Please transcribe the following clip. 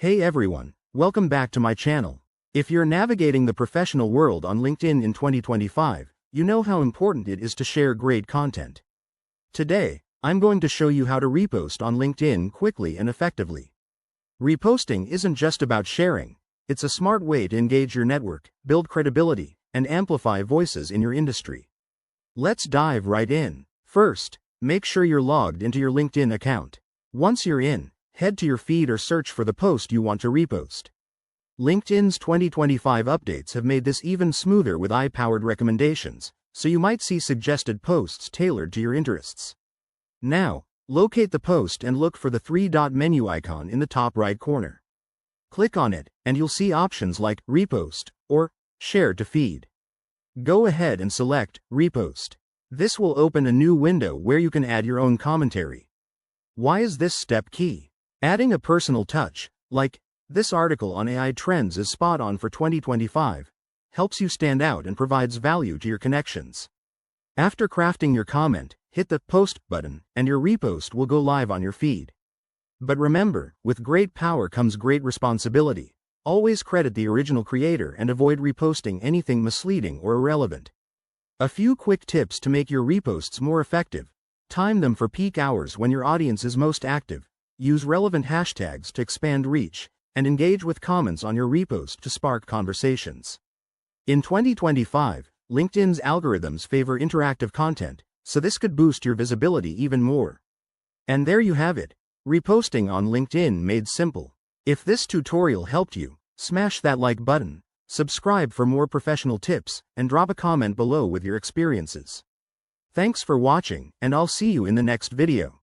Hey everyone, welcome back to my channel. If you're navigating the professional world on LinkedIn in 2025, you know how important it is to share great content. Today, I'm going to show you how to repost on LinkedIn quickly and effectively. Reposting isn't just about sharing, it's a smart way to engage your network, build credibility, and amplify voices in your industry. Let's dive right in. First, make sure you're logged into your LinkedIn account. Once you're in, head to your feed or search for the post you want to repost. LinkedIn's 2025 updates have made this even smoother with AI-powered recommendations, so you might see suggested posts tailored to your interests. Now, locate the post and look for the three-dot menu icon in the top right corner. Click on it, and you'll see options like Repost or Share to Feed. Go ahead and select Repost. This will open a new window where you can add your own commentary. Why is this step key? Adding a personal touch, like this article on AI trends is spot on for 2025, helps you stand out and provides value to your connections. After crafting your comment, hit the Post button, and your repost will go live on your feed. But remember, with great power comes great responsibility. Always credit the original creator and avoid reposting anything misleading or irrelevant. A few quick tips to make your reposts more effective. Time them for peak hours when your audience is most active. Use relevant hashtags to expand reach, and engage with comments on your repost to spark conversations. In 2025, LinkedIn's algorithms favor interactive content, so this could boost your visibility even more. And there you have it, reposting on LinkedIn made simple. If this tutorial helped you, smash that like button. Subscribe for more professional tips, and drop a comment below with your experiences. Thanks for watching, and I'll see you in the next video.